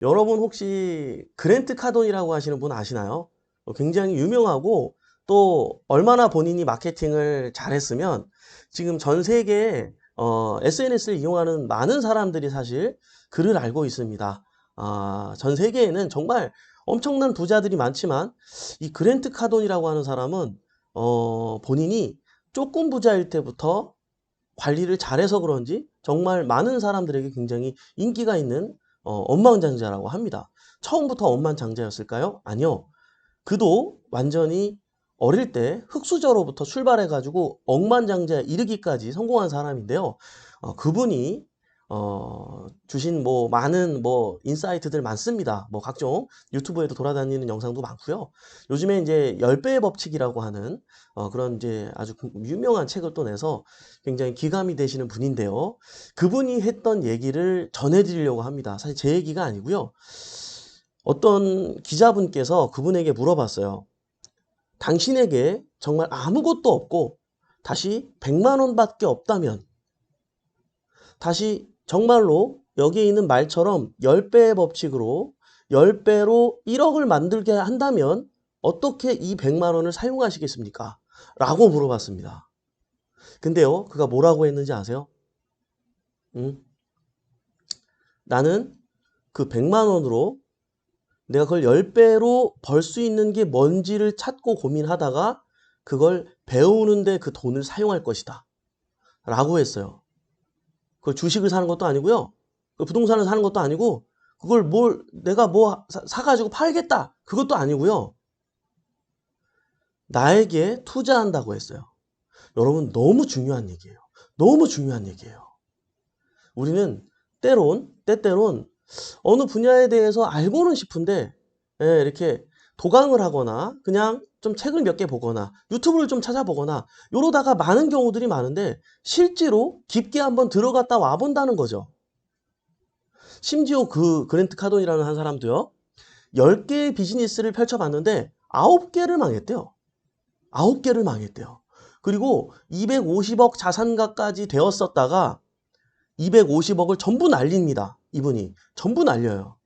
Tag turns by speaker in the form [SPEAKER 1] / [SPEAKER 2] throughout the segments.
[SPEAKER 1] 여러분 혹시 그랜트 카돈이라고 하시는 분 아시나요? 굉장히 유명하고 또 얼마나 본인이 마케팅을 잘했으면 지금 전 세계에 SNS를 이용하는 많은 사람들이 사실 그를 알고 있습니다. 전 세계에는 정말 엄청난 부자들이 많지만 이 그랜트 카돈이라고 하는 사람은 본인이 조금 부자일 때부터 관리를 잘해서 그런지 정말 많은 사람들에게 굉장히 인기가 있는 억만장자라고 합니다. 처음부터 억만장자였을까요? 아니요. 그도 완전히 어릴 때 흙수저로부터 출발해가지고 억만장자에 이르기까지 성공한 사람인데요. 그분이 주신 뭐 많은 뭐 인사이트들 많습니다. 뭐 각종 유튜브에도 돌아다니는 영상도 많고요. 요즘에 이제 10배의 법칙이라고 하는 그런 이제 아주 유명한 책을 또 내서 굉장히 기감이 되시는 분인데요. 그분이 했던 얘기를 전해드리려고 합니다. 사실 제 얘기가 아니고요. 어떤 기자분께서 그분에게 물어봤어요. 당신에게 정말 아무것도 없고 다시 100만 원밖에 없다면 다시 정말로 여기에 있는 말처럼 10배의 법칙으로 10배로 1억을 만들게 한다면 어떻게 이 100만 원을 사용하시겠습니까? 라고 물어봤습니다. 근데요, 그가 뭐라고 했는지 아세요? 응? 나는 그 100만 원으로 내가 그걸 10배로 벌 수 있는 게 뭔지를 찾고 고민하다가 그걸 배우는데 그 돈을 사용할 것이다. 라고 했어요. 그 주식을 사는 것도 아니고요. 그 부동산을 사는 것도 아니고 그걸 내가 뭐 사가지고 팔겠다. 그것도 아니고요. 나에게 투자한다고 했어요. 여러분 너무 중요한 얘기예요. 너무 중요한 얘기예요. 우리는 때때론 어느 분야에 대해서 알고는 싶은데 이렇게 도강을 하거나 그냥 좀 책을 몇 개 보거나 유튜브를 좀 찾아보거나 이러다가 많은 경우들이 많은데 실제로 깊게 한번 들어갔다 와본다는 거죠. 심지어 그 그랜트 카돈이라는 한 사람도요. 10개의 비즈니스를 펼쳐봤는데 9개를 망했대요. 9개를 망했대요. 그리고 250억 자산가까지 되었었다가 250억을 전부 날립니다. 이분이. 전부 날려요.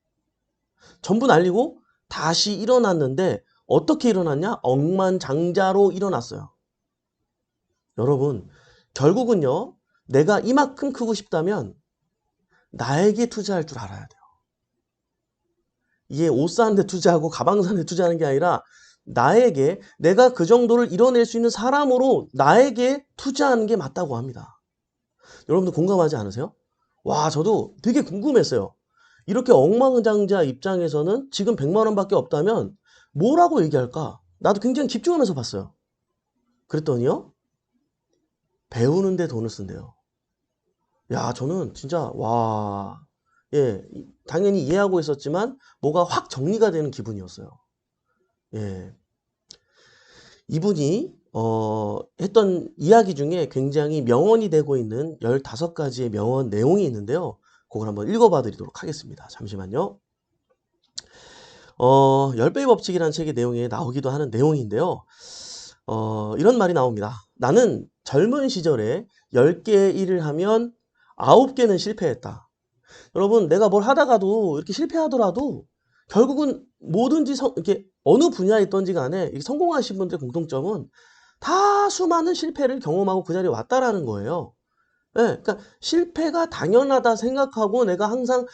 [SPEAKER 1] 전부 날리고 다시 일어났는데 어떻게 일어났냐? 억만장자로 일어났어요. 여러분, 결국은요. 내가 이만큼 크고 싶다면 나에게 투자할 줄 알아야 돼요. 이게 옷 사는 데 투자하고 가방 사는 데 투자하는 게 아니라 나에게 내가 그 정도를 이뤄낼 수 있는 사람으로 나에게 투자하는 게 맞다고 합니다. 여러분들 공감하지 않으세요? 와, 저도 되게 궁금했어요. 이렇게 억만장자 입장에서는 지금 100만 원밖에 없다면 뭐라고 얘기할까? 나도 굉장히 집중하면서 봤어요. 그랬더니요. 배우는 데 돈을 쓴대요. 야, 저는 진짜 와. 예, 당연히 이해하고 있었지만 뭐가 확 정리가 되는 기분이었어요. 예. 이분이 했던 이야기 중에 굉장히 명언이 되고 있는 15가지의 명언 내용이 있는데요. 그걸 한번 읽어봐 드리도록 하겠습니다. 잠시만요. 10배의 법칙이라는 책의 내용에 나오기도 하는 내용인데요. 이런 말이 나옵니다. 나는 젊은 시절에 10개의 일을 하면 9개는 실패했다. 여러분, 내가 뭘 하다가도 이렇게 실패하더라도 결국은 뭐든지 이렇게 어느 분야에 있던지 간에 성공하신 분들의 공통점은 다 수많은 실패를 경험하고 그 자리에 왔다라는 거예요. 예, 그러니까 실패가 당연하다 생각하고 내가 항상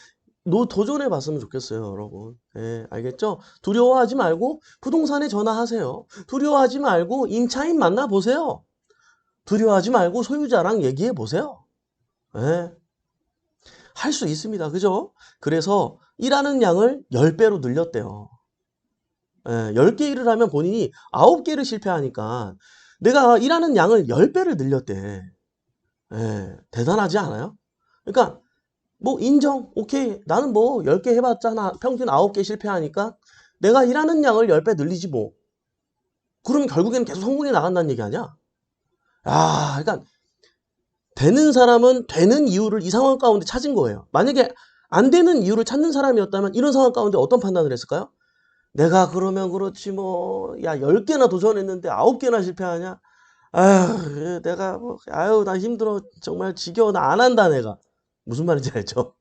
[SPEAKER 1] 도전해 봤으면 좋겠어요, 여러분. 예, 알겠죠? 두려워하지 말고 부동산에 전화하세요. 두려워하지 말고 임차인 만나보세요. 두려워하지 말고 소유자랑 얘기해 보세요. 예, 할 수 있습니다. 그죠? 그래서 일하는 양을 10배로 늘렸대요. 예, 10개 일을 하면 본인이 9개를 실패하니까 내가 일하는 양을 10배를 늘렸대. 예, 대단하지 않아요? 그러니까 뭐 인정. 오케이. 나는 뭐 10개 해봤잖아. 평균 9개 실패하니까 내가 일하는 양을 10배 늘리지 뭐. 그러면 결국에는 계속 성공해 나간다는 얘기 아니야? 그러니까 되는 사람은 되는 이유를 이 상황 가운데 찾은 거예요. 만약에 안 되는 이유를 찾는 사람이었다면 이런 상황 가운데 어떤 판단을 했을까요? 내가 그러면 그렇지 뭐, 야, 10개나 도전했는데 9개나 실패하냐? 아유, 내가 뭐, 아유, 나 힘들어. 정말 지겨워. 나 안 한다, 내가. 무슨 말인지 알죠?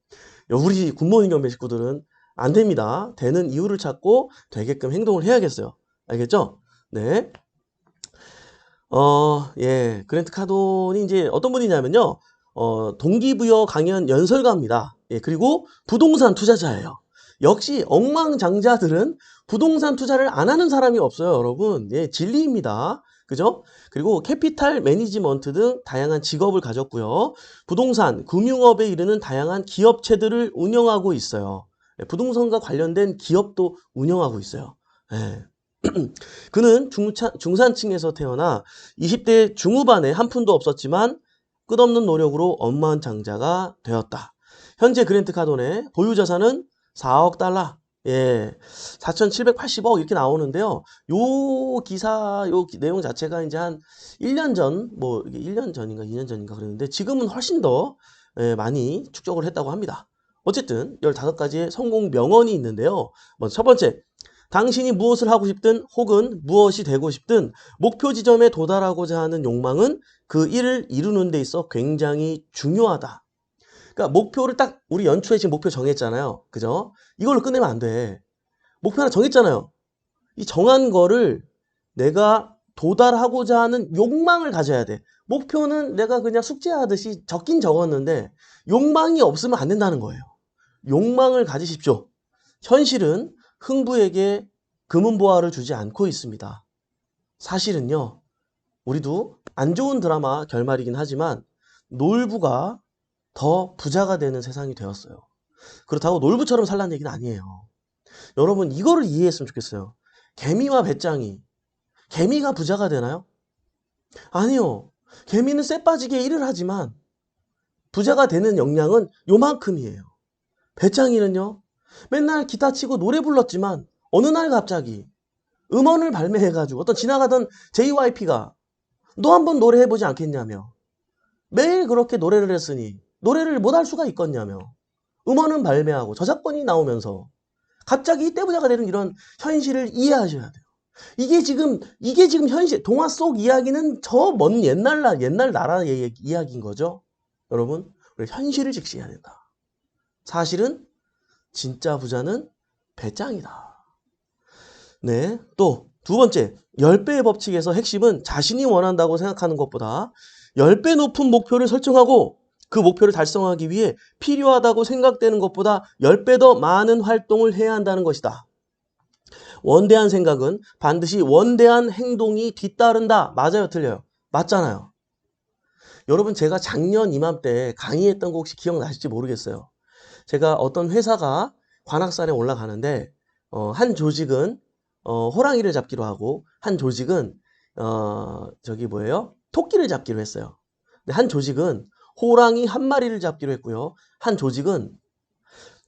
[SPEAKER 1] 우리 굿모닝 경매 식구들은 안 됩니다. 되는 이유를 찾고 되게끔 행동을 해야겠어요. 알겠죠? 네. 예. 그랜트 카돈이 이제 어떤 분이냐면요. 동기부여 강연 연설가입니다. 예. 그리고 부동산 투자자예요. 역시 억망장자들은 부동산 투자를 안 하는 사람이 없어요, 여러분. 예, 진리입니다. 그죠? 그리고 캐피탈 매니지먼트 등 다양한 직업을 가졌고요. 부동산, 금융업에 이르는 다양한 기업체들을 운영하고 있어요. 예, 부동산과 관련된 기업도 운영하고 있어요. 예. 그는 중산층에서 태어나 20대 중후반에 한 푼도 없었지만 끝없는 노력으로 억만장자가 되었다. 현재 그랜트 카돈의 보유 자산은 4억 달러, 예, 4,780억 이렇게 나오는데요. 요 기사, 내용 자체가 이제 한 1년 전, 뭐, 이게 1년 전인가 2년 전인가 그랬는데 지금은 훨씬 더 예, 많이 축적을 했다고 합니다. 어쨌든 15가지의 성공 명언이 있는데요. 먼저 첫 번째, 당신이 무엇을 하고 싶든 혹은 무엇이 되고 싶든 목표 지점에 도달하고자 하는 욕망은 그 일을 이루는 데 있어 굉장히 중요하다. 그러니까 목표를 딱 우리 연초에 지금 목표 정했잖아요. 그죠? 이걸로 끝내면 안 돼. 목표 하나 정했잖아요. 이 정한 거를 내가 도달하고자 하는 욕망을 가져야 돼. 목표는 내가 그냥 숙제하듯이 적긴 적었는데 욕망이 없으면 안 된다는 거예요. 욕망을 가지십시오. 현실은 흥부에게 금은보화를 주지 않고 있습니다. 사실은요, 우리도 안 좋은 드라마 결말이긴 하지만 놀부가 더 부자가 되는 세상이 되었어요. 그렇다고 놀부처럼 살라는 얘기는 아니에요. 여러분 이거를 이해했으면 좋겠어요. 개미와 배짱이, 개미가 부자가 되나요? 아니요. 개미는 쇠 빠지게 일을 하지만 부자가 되는 역량은 요만큼이에요. 배짱이는요, 맨날 기타 치고 노래 불렀지만 어느 날 갑자기 음원을 발매해가지고 어떤 지나가던 JYP가 너 한번 노래해보지 않겠냐며, 매일 그렇게 노래를 했으니 노래를 못할 수가 있겠냐며, 음원은 발매하고 저작권이 나오면서 갑자기 이때 부자가 되는 이런 현실을 이해하셔야 돼요. 이게 지금 현실, 동화 속 이야기는 저 먼 옛날 나라의 이야기인 거죠. 여러분, 우리 현실을 직시해야 된다. 사실은 진짜 부자는 배짱이다. 네. 또 두 번째, 10배의 법칙에서 핵심은 자신이 원한다고 생각하는 것보다 10배 높은 목표를 설정하고 그 목표를 달성하기 위해 필요하다고 생각되는 것보다 10배 더 많은 활동을 해야 한다는 것이다. 원대한 생각은 반드시 원대한 행동이 뒤따른다. 맞아요, 틀려요? 맞잖아요. 여러분, 제가 작년 이맘때 강의했던 거 혹시 기억나실지 모르겠어요. 제가 어떤 회사가 관악산에 올라가는데 한 조직은 호랑이를 잡기로 하고 한 조직은 저기 뭐예요? 토끼를 잡기로 했어요. 근데 한 조직은 호랑이 한 마리를 잡기로 했고요. 한 조직은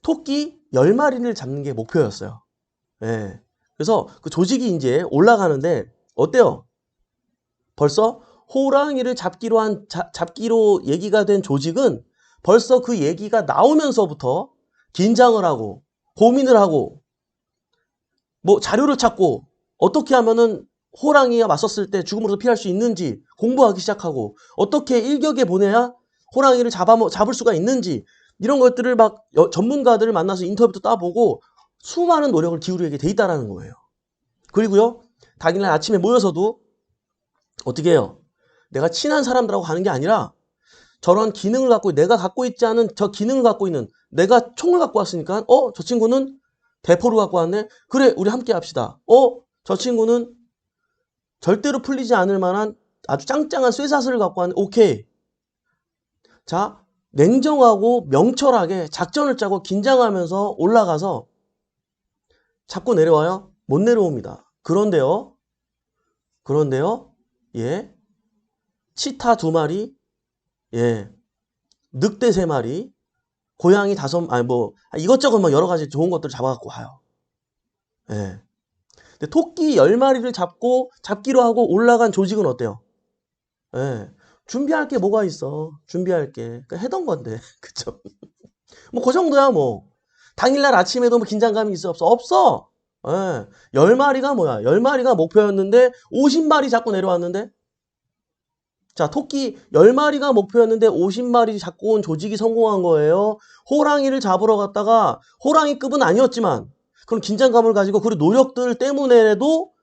[SPEAKER 1] 토끼 10마리를 잡는 게 목표였어요. 예. 그래서 그 조직이 이제 올라가는데 어때요? 벌써 호랑이를 잡기로 얘기가 된 조직은 벌써 그 얘기가 나오면서부터 긴장을 하고 고민을 하고 뭐 자료를 찾고 어떻게 하면은 호랑이와 맞섰을 때 죽음으로부터 피할 수 있는지 공부하기 시작하고 어떻게 일격에 보내야 호랑이를 잡을 수가 있는지 이런 것들을 막 전문가들을 만나서 인터뷰도 따보고 수많은 노력을 기울이게 돼 있다는 거예요. 그리고요, 당일날 아침에 모여서도 어떻게 해요? 내가 친한 사람들하고 가는 게 아니라 저런 기능을 갖고 내가 갖고 있지 않은 저 기능을 갖고 있는 내가 총을 갖고 왔으니까 저 친구는 대포를 갖고 왔네? 그래, 우리 함께 합시다. 저 친구는 절대로 풀리지 않을 만한 아주 짱짱한 쇠사슬을 갖고 왔네? 오케이. 자, 냉정하고 명철하게 작전을 짜고 긴장하면서 올라가서 잡고 내려와요? 못 내려옵니다. 그런데요, 예, 치타 2마리, 예, 늑대 3마리, 고양이 5, 아니 뭐 이것저것 막 여러 가지 좋은 것들을 잡아갖고 와요. 예. 근데 토끼 10마리를 잡기로 하고 올라간 조직은 어때요? 예. 준비할 게 뭐가 있어? 준비할 게. 그러니까 해던 건데. 그쵸? 뭐 그 정도야 뭐. 당일날 아침에도 뭐 긴장감이 있어 없어? 없어. 예. 10마리가 뭐야? 10마리가 목표였는데 50마리 잡고 내려왔는데 자, 토끼 10마리가 목표였는데 50마리 잡고 온 조직이 성공한 거예요. 호랑이를 잡으러 갔다가 호랑이급은 아니었지만 그런 긴장감을 가지고 그리고 노력들 때문에라도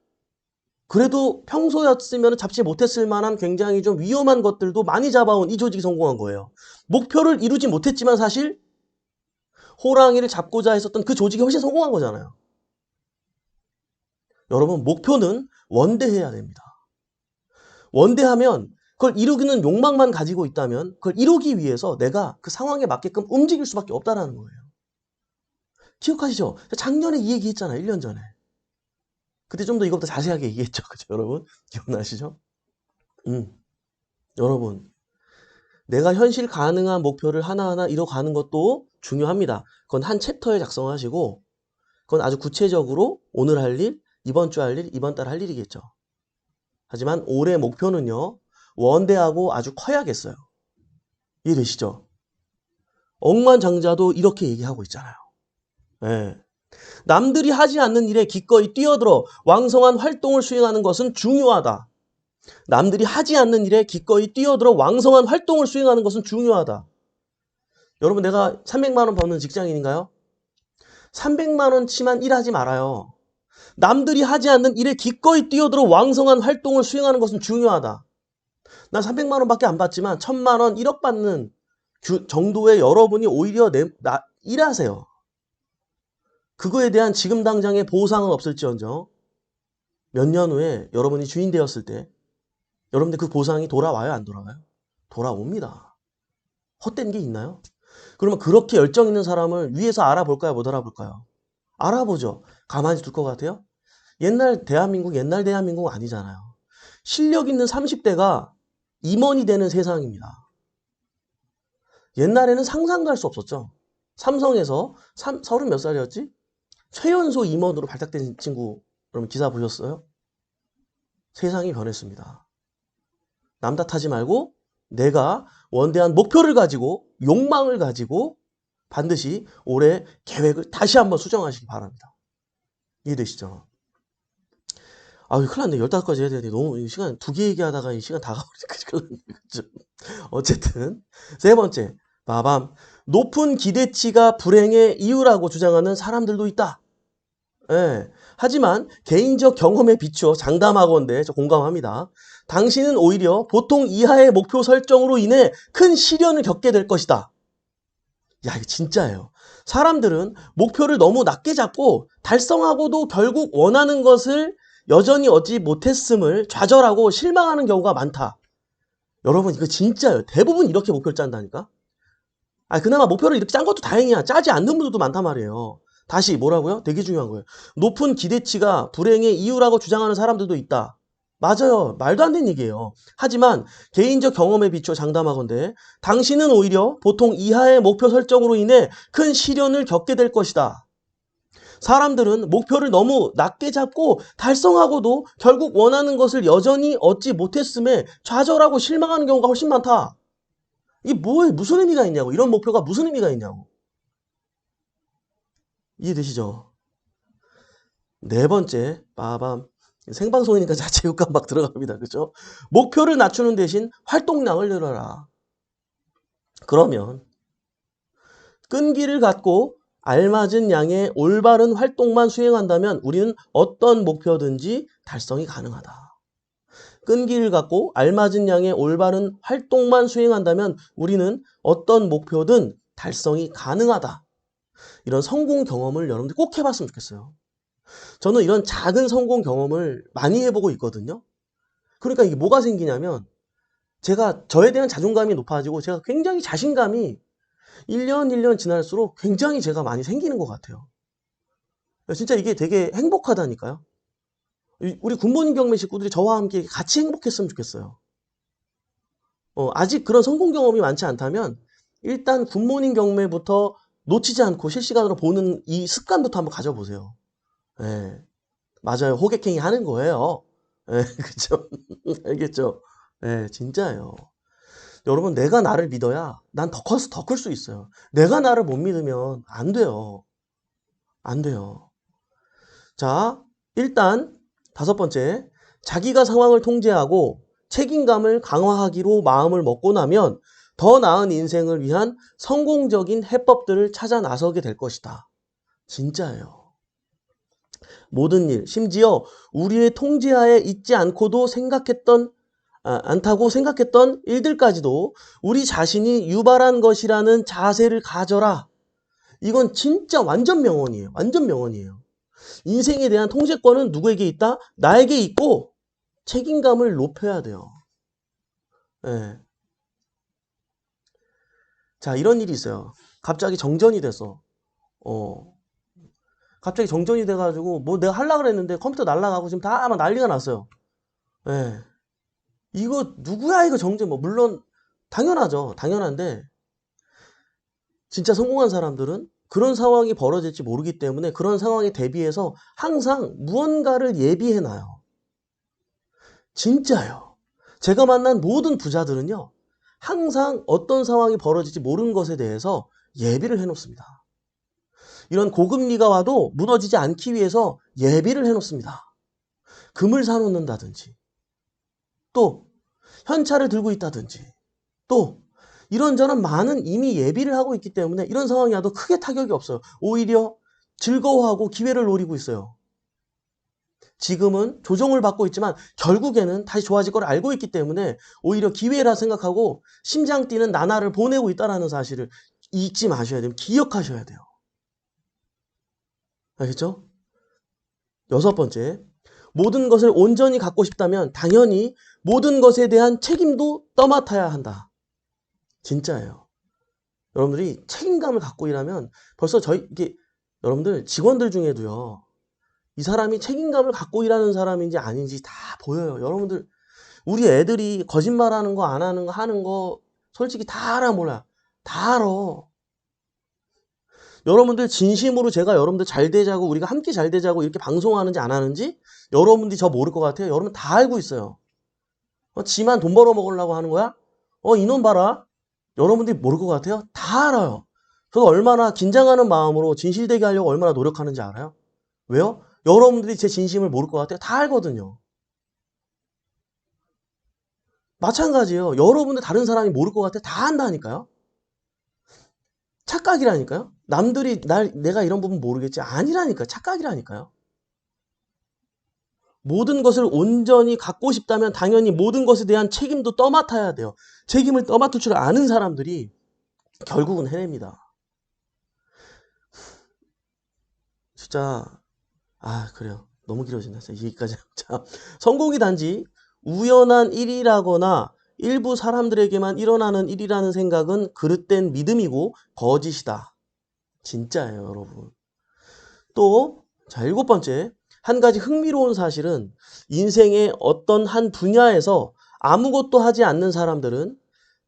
[SPEAKER 1] 그래도 평소였으면 잡지 못했을 만한 굉장히 좀 위험한 것들도 많이 잡아온 이 조직이 성공한 거예요. 목표를 이루지 못했지만 사실 호랑이를 잡고자 했었던 그 조직이 훨씬 성공한 거잖아요. 여러분, 목표는 원대해야 됩니다. 원대하면 그걸 이루기는 욕망만 가지고 있다면 그걸 이루기 위해서 내가 그 상황에 맞게끔 움직일 수밖에 없다는 거예요. 기억하시죠? 작년에 이 얘기 했잖아요. 1년 전에. 그때 좀 더 이것보다 자세하게 얘기했죠. 그죠, 여러분? 기억나시죠? 여러분, 내가 현실 가능한 목표를 하나하나 이뤄가는 것도 중요합니다. 그건 한 챕터에 작성하시고 그건 아주 구체적으로 오늘 할 일, 이번 주 할 일, 이번 달 할 일이겠죠. 하지만 올해 목표는요. 원대하고 아주 커야겠어요. 이해되시죠? 억만장자도 이렇게 얘기하고 있잖아요. 네. 남들이 하지 않는 일에 기꺼이 뛰어들어 왕성한 활동을 수행하는 것은 중요하다. 남들이 하지 않는 일에 기꺼이 뛰어들어 왕성한 활동을 수행하는 것은 중요하다. 여러분, 내가 300만 원 버는 직장인인가요? 300만 원치만 일하지 말아요. 남들이 하지 않는 일에 기꺼이 뛰어들어 왕성한 활동을 수행하는 것은 중요하다. 난 300만 원밖에 안 받지만 1000만 원, 1억 받는 정도의 여러분이 오히려 일하세요. 그거에 대한 지금 당장의 보상은 없을지언정 몇 년 후에 여러분이 주인 되었을 때 여러분들 그 보상이 돌아와요, 안 돌아와요? 돌아옵니다. 헛된 게 있나요? 그러면 그렇게 열정 있는 사람을 위에서 알아볼까요, 못 알아볼까요? 알아보죠. 가만히 둘 것 같아요? 옛날 대한민국 아니잖아요. 실력 있는 30대가 임원이 되는 세상입니다. 옛날에는 상상도 할 수 없었죠. 삼성에서 30 몇 살이었지? 최연소 임원으로 발탁된 친구, 여러분 기사 보셨어요? 세상이 변했습니다. 남 탓하지 말고 내가 원대한 목표를 가지고 욕망을 가지고 반드시 올해 계획을 다시 한번 수정하시기 바랍니다. 이해되시죠? 아유, 큰일 났네. 15가지 해야 되는데 너무 이 시간 2개 얘기하다가 이 시간 다 가버리니까 큰일 났네. 어쨌든 세 번째, 빠밤. 높은 기대치가 불행의 이유라고 주장하는 사람들도 있다. 예. 하지만 개인적 경험에 비추어 장담하건대 저 공감합니다. 당신은 오히려 보통 이하의 목표 설정으로 인해 큰 시련을 겪게 될 것이다. 야, 이거 진짜예요. 사람들은 목표를 너무 낮게 잡고 달성하고도 결국 원하는 것을 여전히 얻지 못했음을 좌절하고 실망하는 경우가 많다. 여러분, 이거 진짜예요. 대부분 이렇게 목표를 짠다니까. 그나마 목표를 이렇게 짠 것도 다행이야. 짜지 않는 분들도 많단 말이에요. 다시 뭐라고요? 되게 중요한 거예요. 높은 기대치가 불행의 이유라고 주장하는 사람들도 있다. 맞아요. 말도 안 되는 얘기예요. 하지만 개인적 경험에 비추어 장담하건대 당신은 오히려 보통 이하의 목표 설정으로 인해 큰 시련을 겪게 될 것이다. 사람들은 목표를 너무 낮게 잡고 달성하고도 결국 원하는 것을 여전히 얻지 못했음에 좌절하고 실망하는 경우가 훨씬 많다. 이게 무슨 의미가 있냐고. 이런 목표가 무슨 의미가 있냐고. 이해되시죠? 네 번째, 빠밤. 생방송이니까 자체육감 막 들어갑니다. 그죠? 목표를 낮추는 대신 활동량을 늘려라. 그러면 끈기를 갖고 알맞은 양의 올바른 활동만 수행한다면 우리는 어떤 목표든지 달성이 가능하다. 끈기를 갖고 알맞은 양의 올바른 활동만 수행한다면 우리는 어떤 목표든 달성이 가능하다. 이런 성공 경험을 여러분들 꼭 해봤으면 좋겠어요. 저는 이런 작은 성공 경험을 많이 해보고 있거든요. 그러니까 이게 뭐가 생기냐면 제가 저에 대한 자존감이 높아지고 제가 굉장히 자신감이 1년 지날수록 굉장히 제가 많이 생기는 것 같아요. 진짜 이게 되게 행복하다니까요. 우리 굿모닝 경매 식구들이 저와 함께 같이 행복했으면 좋겠어요. 아직 그런 성공 경험이 많지 않다면 일단 굿모닝 경매부터 놓치지 않고 실시간으로 보는 이 습관부터 한번 가져보세요. 예, 맞아요. 호객행위 하는 거예요. 예, 그쵸? 알겠죠? 예, 진짜예요. 여러분, 내가 나를 믿어야 난 더 커서 더 클 수 있어요. 내가 나를 못 믿으면 안 돼요. 안 돼요. 자, 일단 5번째, 자기가 상황을 통제하고 책임감을 강화하기로 마음을 먹고 나면 더 나은 인생을 위한 성공적인 해법들을 찾아 나서게 될 것이다. 진짜예요. 모든 일, 심지어 우리의 통제하에 있지 않고도 않다고 생각했던 일들까지도 우리 자신이 유발한 것이라는 자세를 가져라. 이건 진짜 완전 명언이에요. 완전 명언이에요. 인생에 대한 통제권은 누구에게 있다? 나에게 있고 책임감을 높여야 돼요. 예. 자, 이런 일이 있어요. 갑자기 정전이 됐어. 갑자기 정전이 돼가지고 뭐 내가 하려고 그랬는데 컴퓨터 날아가고 지금 다 막 난리가 났어요. 예. 이거 누구야 이거 정전 뭐 물론 당연하죠. 당연한데 진짜 성공한 사람들은 그런 상황이 벌어질지 모르기 때문에 그런 상황에 대비해서 항상 무언가를 예비해 놔요. 진짜요. 제가 만난 모든 부자들은요. 항상 어떤 상황이 벌어질지 모르는 것에 대해서 예비를 해 놓습니다. 이런 고금리가 와도 무너지지 않기 위해서 예비를 해 놓습니다. 금을 사 놓는다든지 또 현찰을 들고 있다든지 또 이런저런 많은 이미 예비를 하고 있기 때문에 이런 상황이 와도 크게 타격이 없어요. 오히려 즐거워하고 기회를 노리고 있어요. 지금은 조정을 받고 있지만 결국에는 다시 좋아질 걸 알고 있기 때문에 오히려 기회라 생각하고 심장 뛰는 나날을 보내고 있다는 사실을 잊지 마셔야 돼요. 기억하셔야 돼요. 알겠죠? 여섯 번째, 모든 것을 온전히 갖고 싶다면 당연히 모든 것에 대한 책임도 떠맡아야 한다. 진짜예요. 여러분들이 책임감을 갖고 일하면 벌써 여러분들 직원들 중에도요. 이 사람이 책임감을 갖고 일하는 사람인지 아닌지 다 보여요. 여러분들 우리 애들이 거짓말하는 거 안 하는 거 하는 거 솔직히 다 알아 몰라. 다 알아. 여러분들 진심으로 제가 여러분들 잘 되자고 우리가 함께 잘 되자고 이렇게 방송하는지 안 하는지 여러분들이 저 모를 것 같아요. 여러분 다 알고 있어요. 지만 돈 벌어 먹으려고 하는 거야? 이놈 봐라. 여러분들이 모를 것 같아요? 다 알아요. 저도 얼마나 긴장하는 마음으로 진실되게 하려고 얼마나 노력하는지 알아요? 왜요? 여러분들이 제 진심을 모를 것 같아요? 다 알거든요. 마찬가지예요. 여러분들 다른 사람이 모를 것 같아요? 다 안다니까요? 착각이라니까요? 남들이 내가 이런 부분 모르겠지? 아니라니까요. 착각이라니까요. 모든 것을 온전히 갖고 싶다면 당연히 모든 것에 대한 책임도 떠맡아야 돼요. 책임을 떠맡을 줄 아는 사람들이 결국은 해냅니다. 진짜 그래요. 너무 길어지네. 여기까지. 자, 성공이 단지 우연한 일이라거나 일부 사람들에게만 일어나는 일이라는 생각은 그릇된 믿음이고 거짓이다. 진짜예요, 여러분. 또, 자, 일곱 번째. 한 가지 흥미로운 사실은 인생의 어떤 한 분야에서 아무것도 하지 않는 사람들은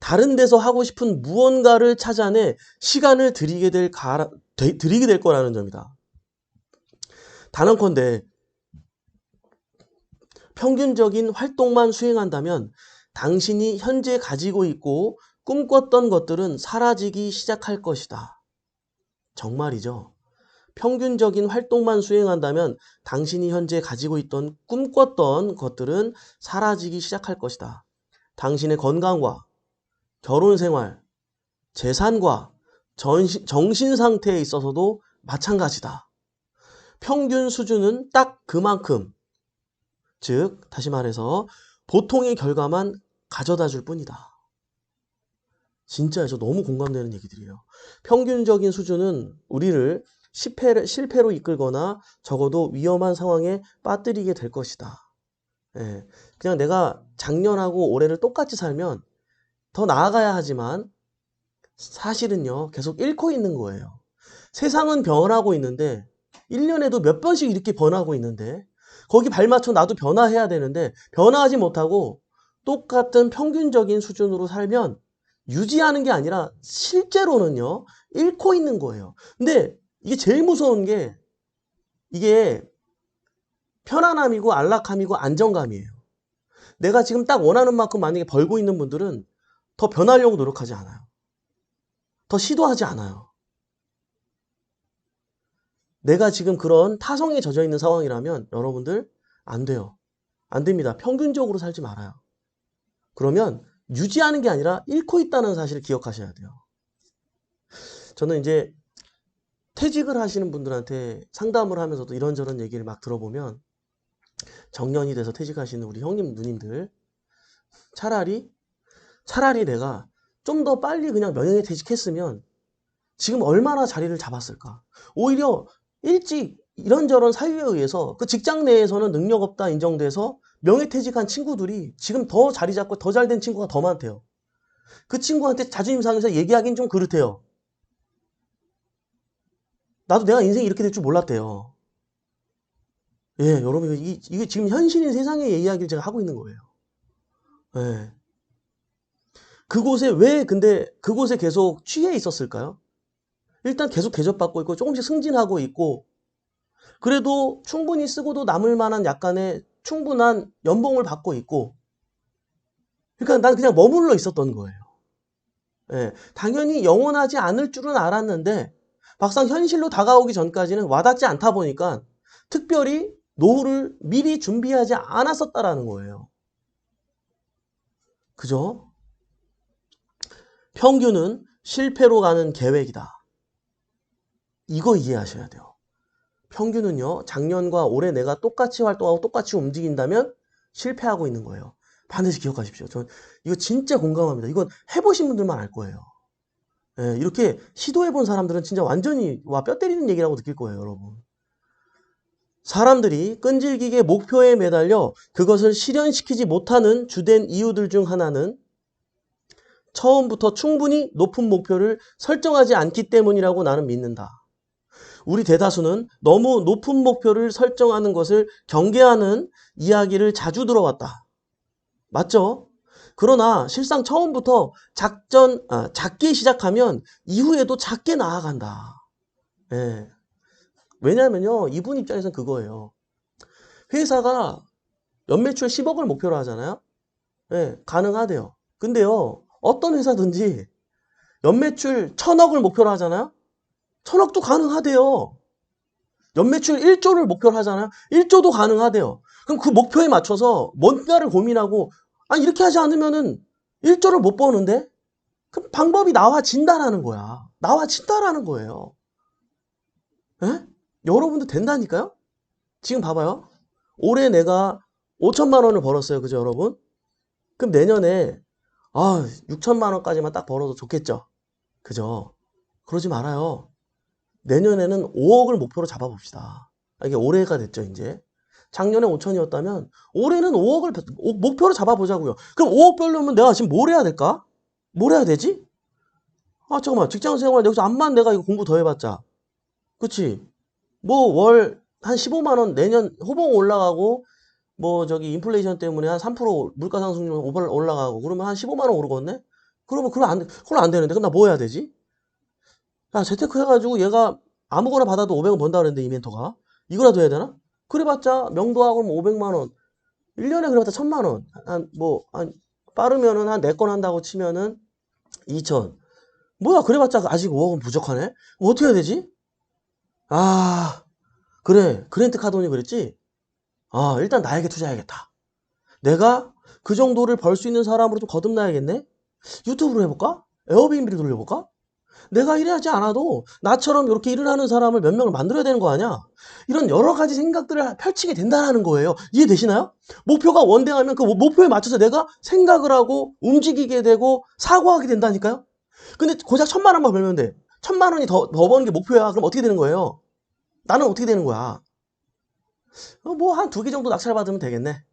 [SPEAKER 1] 다른 데서 하고 싶은 무언가를 찾아내 시간을 들이게 될 거라는 점이다. 단언컨대 평균적인 활동만 수행한다면 당신이 현재 가지고 있고 꿈꿨던 것들은 사라지기 시작할 것이다. 정말이죠. 평균적인 활동만 수행한다면 당신이 현재 가지고 있던 꿈꿨던 것들은 사라지기 시작할 것이다. 당신의 건강과 결혼생활, 재산과 정신 상태에 있어서도 마찬가지다. 평균 수준은 딱 그만큼, 즉 다시 말해서 보통의 결과만 가져다 줄 뿐이다. 진짜 저 너무 공감되는 얘기들이에요. 평균적인 수준은 우리를 실패로 이끌거나 적어도 위험한 상황에 빠뜨리게 될 것이다. 예, 그냥 내가 작년하고 올해를 똑같이 살면 더 나아가야 하지만 사실은요 계속 잃고 있는 거예요. 세상은 변하고 있는데 1년에도 몇 번씩 이렇게 변하고 있는데 거기 발맞춰 나도 변화해야 되는데 변화하지 못하고 똑같은 평균적인 수준으로 살면 유지하는 게 아니라 실제로는요 잃고 있는 거예요. 근데 이게 제일 무서운 게 이게 편안함이고 안락함이고 안정감이에요. 내가 지금 딱 원하는 만큼 만약에 벌고 있는 분들은 더 변하려고 노력하지 않아요. 더 시도하지 않아요. 내가 지금 그런 타성에 젖어 있는 상황이라면 여러분들 안 돼요. 안 됩니다. 평균적으로 살지 말아요. 그러면 유지하는 게 아니라 잃고 있다는 사실을 기억하셔야 돼요. 저는 이제 퇴직을 하시는 분들한테 상담을 하면서도 이런저런 얘기를 막 들어보면 정년이 돼서 퇴직하시는 우리 형님, 누님들 차라리 내가 좀 더 빨리 그냥 명예퇴직했으면 지금 얼마나 자리를 잡았을까. 오히려 일찍 이런저런 사유에 의해서 그 직장 내에서는 능력 없다 인정돼서 명예퇴직한 친구들이 지금 더 자리 잡고 더 잘 된 친구가 더 많대요. 그 친구한테 자존심 상해서 얘기하긴 좀 그렇대요. 나도 내가 인생이 이렇게 될 줄 몰랐대요. 예, 여러분, 이게 지금 현실인 세상의 이야기를 제가 하고 있는 거예요. 예. 근데 그곳에 계속 취해 있었을까요? 일단 계속 대접받고 있고 조금씩 승진하고 있고 그래도 충분히 쓰고도 남을 만한 약간의 충분한 연봉을 받고 있고 그러니까 난 그냥 머물러 있었던 거예요. 예, 당연히 영원하지 않을 줄은 알았는데 막상 현실로 다가오기 전까지는 와닿지 않다 보니까 특별히 노후를 미리 준비하지 않았었다라는 거예요. 그죠? 평균은 실패로 가는 계획이다. 이거 이해하셔야 돼요. 평균은요, 작년과 올해 내가 똑같이 활동하고 똑같이 움직인다면 실패하고 있는 거예요. 반드시 기억하십시오. 전 이거 진짜 공감합니다. 이건 해보신 분들만 알 거예요. 예, 이렇게 시도해본 사람들은 진짜 완전히 와, 뼈 때리는 얘기라고 느낄 거예요, 여러분. 사람들이 끈질기게 목표에 매달려 그것을 실현시키지 못하는 주된 이유들 중 하나는 처음부터 충분히 높은 목표를 설정하지 않기 때문이라고 나는 믿는다. 우리 대다수는 너무 높은 목표를 설정하는 것을 경계하는 이야기를 자주 들어왔다. 맞죠? 그러나 실상 처음부터 작게 시작하면 이후에도 작게 나아간다. 예. 왜냐면요, 이분 입장에서는 그거예요. 회사가 연매출 10억을 목표로 하잖아요. 예, 가능하대요. 근데요, 어떤 회사든지 연매출 1000억을 목표로 하잖아요. 1000억도 가능하대요. 연매출 1조를 목표로 하잖아요. 1조도 가능하대요. 그럼 그 목표에 맞춰서 뭔가를 고민하고 이렇게 하지 않으면은 1조를 못 버는데? 그럼 방법이 나와진다라는 거야. 나와진다라는 거예요. 예? 여러분도 된다니까요? 지금 봐봐요. 올해 내가 5천만 원을 벌었어요. 그죠, 여러분? 그럼 내년에 6천만 원까지만 딱 벌어도 좋겠죠? 그죠? 그러지 말아요. 내년에는 5억을 목표로 잡아봅시다. 이게 올해가 됐죠, 이제. 작년에 5천이었다면 올해는 5억을 목표로 잡아보자고요. 그럼 5억 벌려면 내가 지금 뭘 해야 될까? 뭘 해야 되지? 잠깐만. 직장생활 여기서 암만 내가 이거 공부 더 해봤자. 그치? 뭐 월 한 15만 원 내년 호봉 올라가고 뭐 저기 인플레이션 때문에 한 3% 물가 상승률 올라가고 그러면 한 15만 원 오르겠네? 그러면 그건 안 되는데. 그럼 나 뭐 해야 되지? 재테크 해가지고 얘가 아무거나 받아도 500원 번다 그랬는데 이 멘토가 이거라도 해야 되나? 그래봤자 명도하고 뭐 500만 원 1년에 그래봤자 1000만 원 빠르면은 한 4건 한다고 치면은 2천 뭐야 그래봤자 아직 5억은 부족하네? 뭐 어떻게 해야 되지? 그래 그랜트 카돈이 그랬지? 일단 나에게 투자해야겠다. 내가 그 정도를 벌 수 있는 사람으로 좀 거듭나야겠네? 유튜브로 해볼까? 에어비앤비를 돌려볼까? 내가 일하지 않아도 나처럼 이렇게 일을 하는 사람을 몇 명을 만들어야 되는 거 아니야? 이런 여러 가지 생각들을 펼치게 된다는 거예요. 이해되시나요? 목표가 원대하면 그 목표에 맞춰서 내가 생각을 하고 움직이게 되고 사고하게 된다니까요? 근데 고작 1000만 원만 벌면 돼. 1000만 원이 더 버는 게 목표야. 그럼 어떻게 되는 거예요? 나는 어떻게 되는 거야? 뭐 한 2개 정도 낙찰 받으면 되겠네.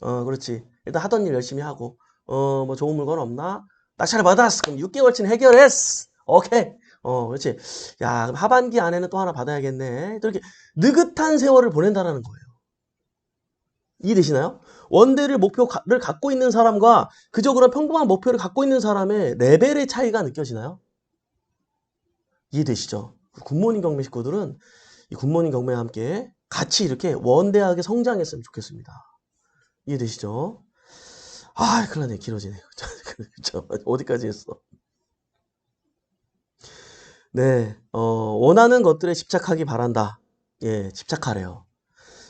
[SPEAKER 1] 그렇지. 일단 하던 일 열심히 하고 뭐 좋은 물건 없나? 낙찰 받았어. 그럼 6개월치는 해결했어. 오케이. 그렇지. 야, 그럼 하반기 안에는 또 하나 받아야겠네. 또 이렇게 느긋한 세월을 보낸다라는 거예요. 이해되시나요? 원대를 목표를 갖고 있는 사람과 그저 그런 평범한 목표를 갖고 있는 사람의 레벨의 차이가 느껴지나요? 이해되시죠? 굿모닝 경매 식구들은 이 굿모닝 경매와 함께 같이 이렇게 원대하게 성장했으면 좋겠습니다. 이해되시죠? 큰일 나네. 길어지네요. 어디까지 했어? 네, 원하는 것들에 집착하기 바란다. 예, 집착하래요.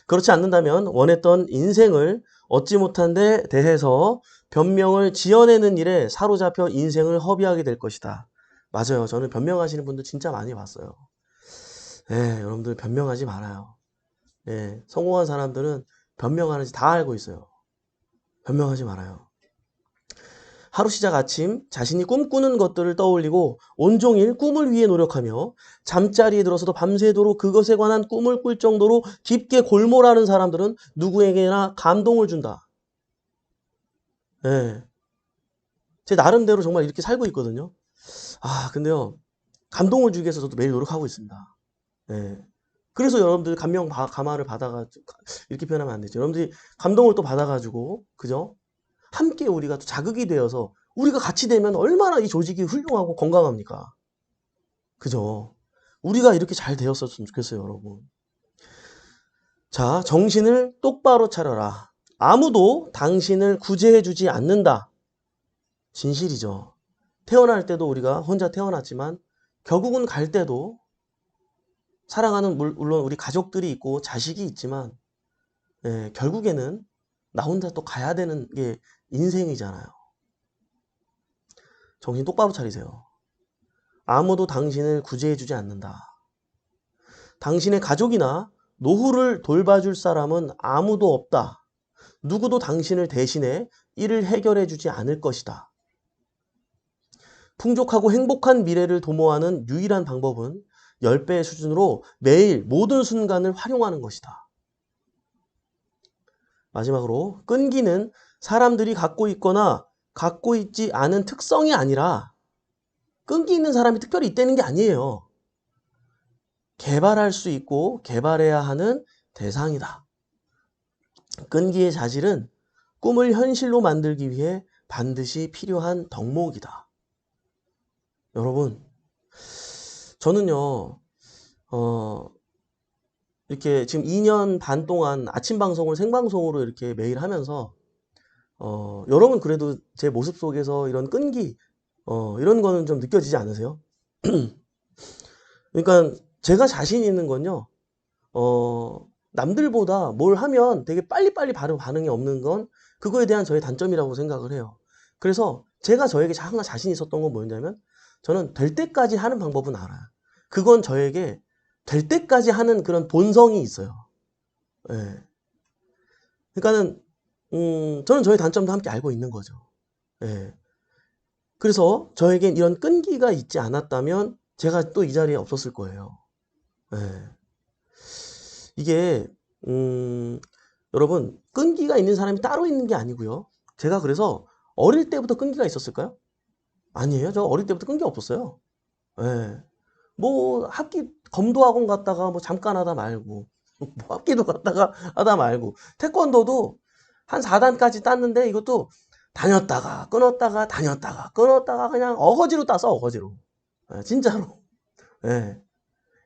[SPEAKER 1] 그렇지 않는다면 원했던 인생을 얻지 못한 데 대해서 변명을 지어내는 일에 사로잡혀 인생을 허비하게 될 것이다. 맞아요. 저는 변명하시는 분들 진짜 많이 봤어요. 예, 여러분들 변명하지 말아요. 예, 성공한 사람들은 변명하는지 다 알고 있어요. 변명하지 말아요. 하루 시작 아침 자신이 꿈꾸는 것들을 떠올리고 온종일 꿈을 위해 노력하며 잠자리에 들어서도 밤새도록 그것에 관한 꿈을 꿀 정도로 깊게 골몰하는 사람들은 누구에게나 감동을 준다. 예. 제 나름대로 정말 이렇게 살고 있거든요. 아, 근데요. 감동을 주기 위해서 저도 매일 노력하고 있습니다. 예. 그래서 여러분들 감화를 받아가지고, 이렇게 표현하면 안 되죠. 여러분들이 감동을 또 받아가지고, 그죠? 함께 우리가 또 자극이 되어서 우리가 같이 되면 얼마나 이 조직이 훌륭하고 건강합니까? 그죠? 우리가 이렇게 잘 되었었으면 좋겠어요, 여러분. 자, 정신을 똑바로 차려라. 아무도 당신을 구제해주지 않는다. 진실이죠. 태어날 때도 우리가 혼자 태어났지만 결국은 갈 때도 사랑하는 물론 우리 가족들이 있고 자식이 있지만 결국에는 나 혼자 또 가야 되는 게 인생이잖아요. 정신 똑바로 차리세요. 아무도 당신을 구제해주지 않는다. 당신의 가족이나 노후를 돌봐줄 사람은 아무도 없다. 누구도 당신을 대신해 이를 해결해주지 않을 것이다. 풍족하고 행복한 미래를 도모하는 유일한 방법은 10배의 수준으로 매일 모든 순간을 활용하는 것이다. 마지막으로 끈기는 사람들이 갖고 있거나 갖고 있지 않은 특성이 아니라 끈기 있는 사람이 특별히 있다는 게 아니에요. 개발할 수 있고 개발해야 하는 대상이다. 끈기의 자질은 꿈을 현실로 만들기 위해 반드시 필요한 덕목이다. 여러분, 저는요, 이렇게 지금 2년 반 동안 아침 방송을 생방송으로 이렇게 매일 하면서, 여러분 그래도 제 모습 속에서 이런 끈기, 이런 거는 좀 느껴지지 않으세요? 그러니까 제가 자신 있는 건요, 남들보다 뭘 하면 되게 빨리빨리 반응이 없는 건 그거에 대한 저의 단점이라고 생각을 해요. 그래서 제가 저에게 항상 자신 있었던 건 뭐였냐면 저는 될 때까지 하는 방법은 알아요. 그건 저에게 될 때까지 하는 그런 본성이 있어요. 예. 그러니까는 저는 저의 단점도 함께 알고 있는 거죠. 예. 그래서 저에겐 이런 끈기가 있지 않았다면 제가 또 이 자리에 없었을 거예요. 예. 이게 여러분 끈기가 있는 사람이 따로 있는 게 아니고요. 제가 그래서 어릴 때부터 끈기가 있었을까요? 아니에요. 저 어릴 때부터 끈기 없었어요. 예. 뭐 학기 검도학원 갔다가 뭐 잠깐 하다 말고 뭐 학기도 갔다가 하다 말고 태권도도 한 4단까지 땄는데 이것도 다녔다가 끊었다가 다녔다가 끊었다가 그냥 어거지로 따서 어거지로. 예, 진짜로. 예.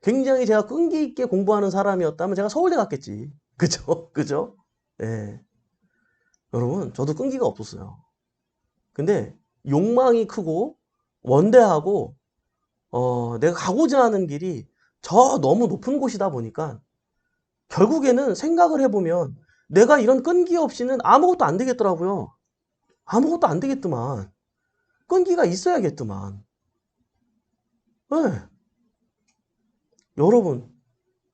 [SPEAKER 1] 굉장히 제가 끈기 있게 공부하는 사람이었다면 제가 서울대 갔겠지. 그죠? 그죠? 예. 여러분, 저도 끈기가 없었어요. 근데 욕망이 크고 원대하고 내가 가고자 하는 길이 저 너무 높은 곳이다 보니까 결국에는 생각을 해보면 내가 이런 끈기 없이는 아무것도 안 되겠더라고요. 아무것도 안 되겠더만. 끈기가 있어야겠더만. 네. 여러분,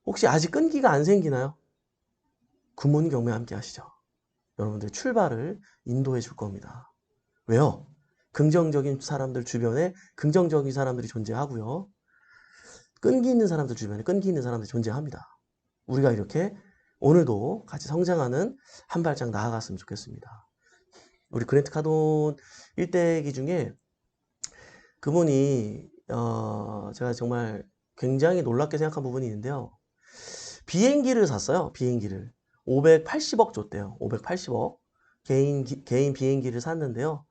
[SPEAKER 1] 혹시 아직 끈기가 안 생기나요? 굿모닝 경매 함께 하시죠. 여러분들 출발을 인도해 줄 겁니다. 왜요? 긍정적인 사람들 주변에 긍정적인 사람들이 존재하고요. 끈기 있는 사람들 주변에 끈기 있는 사람들이 존재합니다. 우리가 이렇게 오늘도 같이 성장하는 한 발짝 나아갔으면 좋겠습니다. 우리 그랜트 카돈 일대기 중에 그분이 제가 정말 굉장히 놀랍게 생각한 부분이 있는데요. 비행기를 샀어요. 비행기를. 580억 줬대요. 580억. 개인 비행기를 샀는데요.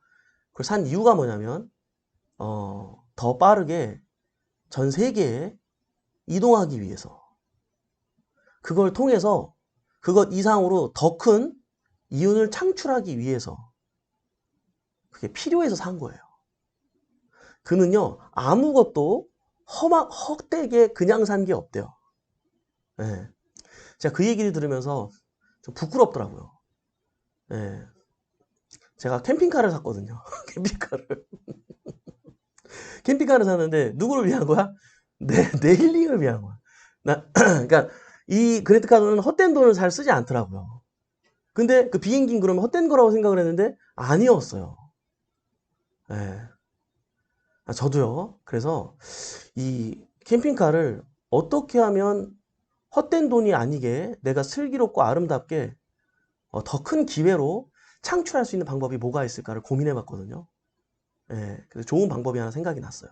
[SPEAKER 1] 그걸 산 이유가 뭐냐면 더 빠르게 전 세계에 이동하기 위해서. 그걸 통해서 그것 이상으로 더 큰 이윤을 창출하기 위해서. 그게 필요해서 산 거예요. 그는요, 아무것도 헛되게 그냥 산 게 없대요. 예. 제가 그 얘기를 들으면서 좀 부끄럽더라고요. 예. 제가 캠핑카를 샀거든요. 캠핑카를. 캠핑카를 샀는데 누구를 위한 거야? 내 힐링을 위한 거야. 그러니까 이 그랜트 카드는 헛된 돈을 잘 쓰지 않더라고요. 근데 그 비행기는 그러면 헛된 거라고 생각을 했는데 아니었어요. 예. 저도요. 그래서 이 캠핑카를 어떻게 하면 헛된 돈이 아니게 내가 슬기롭고 아름답게 더 큰 기회로 창출할 수 있는 방법이 뭐가 있을까를 고민해 봤거든요. 예, 그래서 좋은 방법이 하나 생각이 났어요.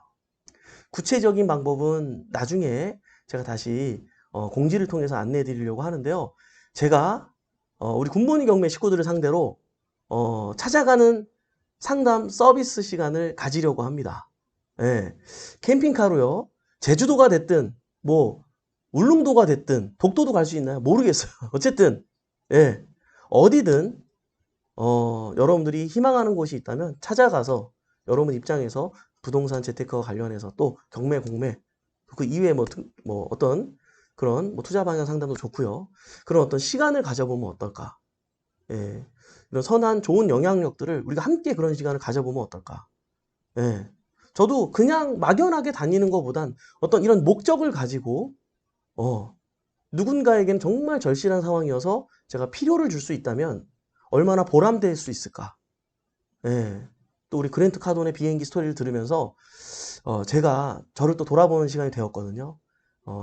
[SPEAKER 1] 구체적인 방법은 나중에 제가 다시 공지를 통해서 안내해 드리려고 하는데요. 제가 우리 굿모닝 경매 식구들을 상대로 찾아가는 상담 서비스 시간을 가지려고 합니다. 예, 캠핑카로요. 제주도가 됐든 뭐 울릉도가 됐든 독도도 갈 수 있나요? 모르겠어요. 어쨌든 예, 어디든 여러분들이 희망하는 곳이 있다면 찾아가서 여러분 입장에서 부동산 재테크와 관련해서 또 경매, 공매, 그 이외에 뭐 어떤 그런 뭐 투자 방향 상담도 좋고요. 그런 어떤 시간을 가져보면 어떨까? 예. 이런 선한 좋은 영향력들을 우리가 함께 그런 시간을 가져보면 어떨까? 예. 저도 그냥 막연하게 다니는 것보단 어떤 이런 목적을 가지고 누군가에겐 정말 절실한 상황이어서 제가 필요를 줄 수 있다면 얼마나 보람될 수 있을까? 예. 또 우리 그랜트 카돈의 비행기 스토리를 들으면서 제가 저를 또 돌아보는 시간이 되었거든요.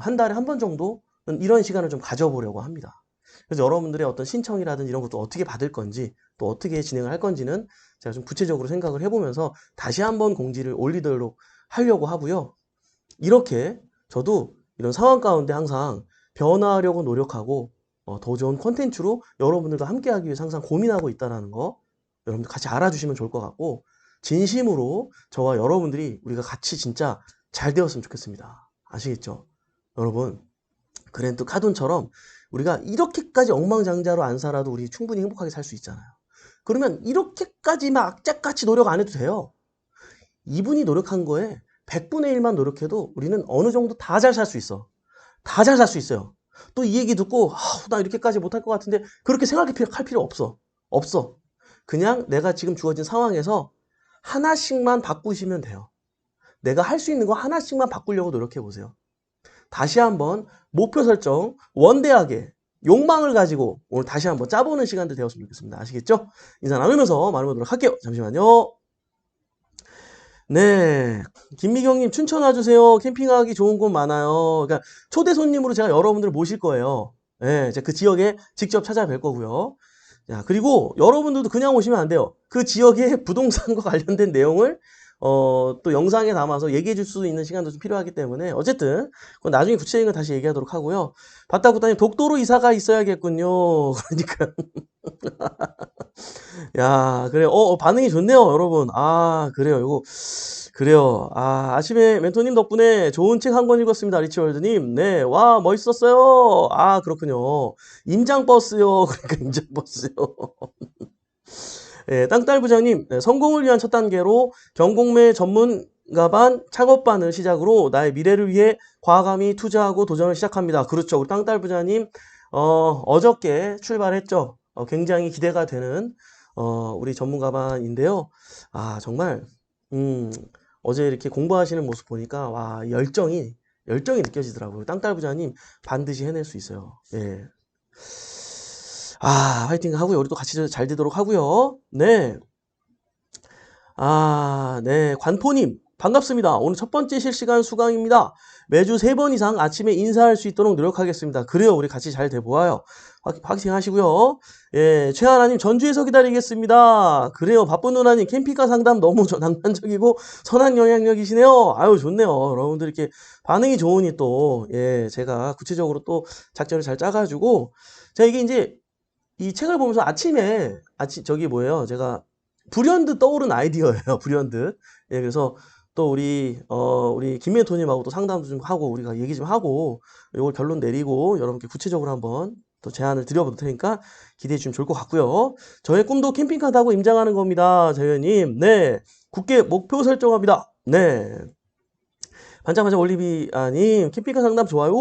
[SPEAKER 1] 한 달에 한 번 정도는 이런 시간을 좀 가져보려고 합니다. 그래서 여러분들의 어떤 신청이라든지 이런 것도 어떻게 받을 건지 또 어떻게 진행을 할 건지는 제가 좀 구체적으로 생각을 해보면서 다시 한번 공지를 올리도록 하려고 하고요. 이렇게 저도 이런 상황 가운데 항상 변화하려고 노력하고 더 좋은 콘텐츠로 여러분들과 함께하기 위해서 항상 고민하고 있다는 거 여러분들 같이 알아주시면 좋을 것 같고 진심으로 저와 여러분들이 우리가 같이 진짜 잘 되었으면 좋겠습니다. 아시겠죠? 여러분 그랜트 카돈처럼 우리가 이렇게까지 억망장자로 안 살아도 우리 충분히 행복하게 살 수 있잖아요. 그러면 이렇게까지 막 악착같이 노력 안 해도 돼요. 이분이 노력한 거에 100분의 1만 노력해도 우리는 어느 정도 다 잘 살 수 있어. 다 잘 살 수 있어요. 또 이 얘기 듣고 나 이렇게까지 못할 것 같은데 그렇게 생각할 필요 없어. 없어. 그냥 내가 지금 주어진 상황에서 하나씩만 바꾸시면 돼요. 내가 할 수 있는 거 하나씩만 바꾸려고 노력해 보세요. 다시 한번 목표 설정 원대하게 욕망을 가지고 오늘 다시 한번 짜보는 시간도 되었으면 좋겠습니다. 아시겠죠? 인사 나누면서 말해보도록 할게요. 잠시만요. 네, 김미경님 춘천 와주세요. 캠핑하기 좋은 곳 많아요. 그러니까 초대 손님으로 제가 여러분들을 모실 거예요. 네, 제가 그 지역에 직접 찾아뵐 거고요. 자, 그리고 여러분들도 그냥 오시면 안 돼요. 그 지역의 부동산과 관련된 내용을 또 영상에 담아서 얘기해 줄 수 있는 시간도 좀 필요하기 때문에 어쨌든 그건 나중에 구체적인 걸 다시 얘기하도록 하고요. 바다구다님 독도로 이사가 있어야겠군요. 그러니까 야, 그래. 반응이 좋네요, 여러분. 아, 그래요. 이거, 그래요. 아침에 멘토님 덕분에 좋은 책 한 권 읽었습니다, 리치월드님. 네, 와, 멋있었어요. 아, 그렇군요. 임장버스요. 그러니까 임장버스요. 예, 땅딸 부장님, 네, 성공을 위한 첫 단계로 경공매 전문가반 창업반을 시작으로 나의 미래를 위해 과감히 투자하고 도전을 시작합니다. 그렇죠. 우리 땅딸 부장님, 어저께 출발했죠. 굉장히 기대가 되는, 우리 전문가반인데요. 정말, 어제 이렇게 공부하시는 모습 보니까, 와, 열정이 느껴지더라고요. 땅딸 부장님, 반드시 해낼 수 있어요. 예. 화이팅 하고요. 우리 또 같이 잘 되도록 하고요. 네. 네. 관포님, 반갑습니다. 오늘 첫 번째 실시간 수강입니다. 매주 3번 이상 아침에 인사할 수 있도록 노력하겠습니다. 그래요. 우리 같이 잘 돼보아요. 화이팅 하시고요. 예, 최하나님, 전주에서 기다리겠습니다. 그래요. 바쁜 누나님, 캠핑카 상담 너무 낭만적이고 선한 영향력이시네요. 아유, 좋네요. 여러분들 이렇게 반응이 좋으니 또, 예, 제가 구체적으로 또 작전을 잘 짜가지고, 자, 이게 이제 이 책을 보면서 저기 뭐예요? 제가 불현듯 떠오른 아이디어예요. 불현듯. 예, 그래서 또 우리 김멘토님하고 또 상담도 좀 하고 우리가 얘기 좀 하고 이걸 결론 내리고 여러분께 구체적으로 한번 또 제안을 드려볼 테니까 기대해 주시면 좋을 것 같고요. 저의 꿈도 캠핑카 타고 임장하는 겁니다. 재현님. 네. 굳게 목표 설정합니다. 네. 반짝반짝 올리비아님, 캠핑카 상담 좋아요.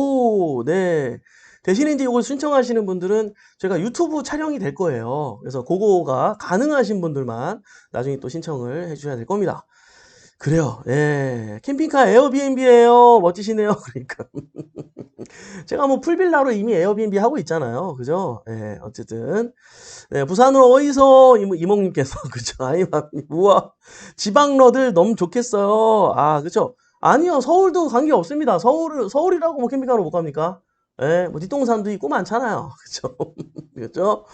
[SPEAKER 1] 네. 대신에 이제 이걸 신청하시는 분들은 제가 유튜브 촬영이 될 거예요. 그래서 그거가 가능하신 분들만 나중에 또 신청을 해주셔야 될 겁니다. 그래요. 예. 캠핑카 에어비앤비예요. 멋지시네요. 그러니까 제가 뭐 풀빌라로 이미 에어비앤비 하고 있잖아요. 그죠? 예. 어쨌든 네, 부산으로 어디서 이몽님께서 그죠? 아이맘님 우와 지방러들 너무 좋겠어요. 아 그죠? 아니요 서울도 관계 없습니다. 서울이라고 뭐 캠핑카로 못 갑니까? 예, 뭐 뒷동산도 있고 많잖아요. 그죠? 그죠?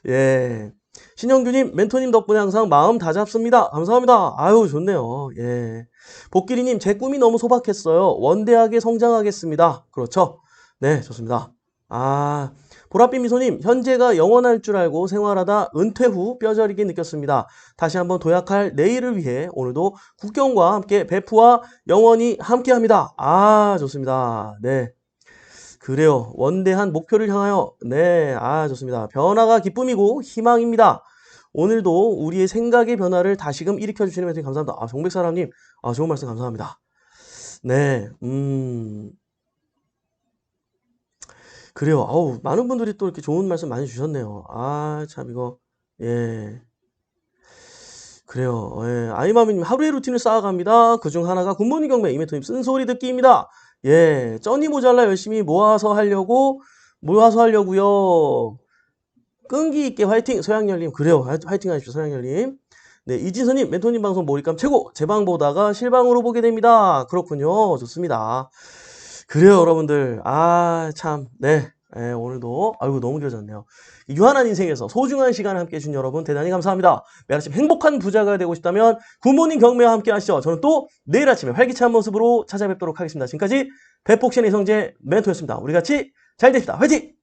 [SPEAKER 1] 예. 신영규님, 멘토님 덕분에 항상 마음 다잡습니다. 감사합니다. 아유, 좋네요. 예. 복길이님, 제 꿈이 너무 소박했어요. 원대하게 성장하겠습니다. 그렇죠? 네, 좋습니다. 아, 보랏빛 미소님, 현재가 영원할 줄 알고 생활하다 은퇴 후 뼈저리게 느꼈습니다. 다시 한번 도약할 내일을 위해 오늘도 국경과 함께 베프와 영원히 함께 합니다. 아, 좋습니다. 네. 그래요. 원대한 목표를 향하여. 네, 아, 좋습니다. 변화가 기쁨이고 희망입니다. 오늘도 우리의 생각의 변화를 다시금 일으켜 주시는 멘토님 감사합니다. 아, 정백사람님, 아, 좋은 말씀 감사합니다. 네, 그래요. 아우, 많은 분들이 또 이렇게 좋은 말씀 많이 주셨네요. 아, 참, 이거, 예. 그래요. 예. 아이마미님 하루의 루틴을 쌓아갑니다. 그중 하나가 굿모닝 경매 이멘토님 쓴소리 듣기입니다. 예. 쩐이 모자라 열심히 모아서 하려고요. 끈기 있게 화이팅 소양열님 그래요. 화이팅 하십시오 소양열님. 네 이진서님 멘토님 방송 몰입감 최고 제 방 보다가 실방으로 보게 됩니다. 그렇군요. 좋습니다. 그래요 여러분들 아 참 네. 예, 오늘도 아이고 너무 길어졌네요. 유한한 인생에서 소중한 시간을 함께 해준 여러분 대단히 감사합니다. 매일 아침 행복한 부자가 되고 싶다면 굿모닝 경매와 함께 하시죠. 저는 또 내일 아침에 활기찬 모습으로 찾아뵙도록 하겠습니다. 지금까지 배폭신의 성재 멘토였습니다. 우리 같이 잘 됩시다. 화이팅!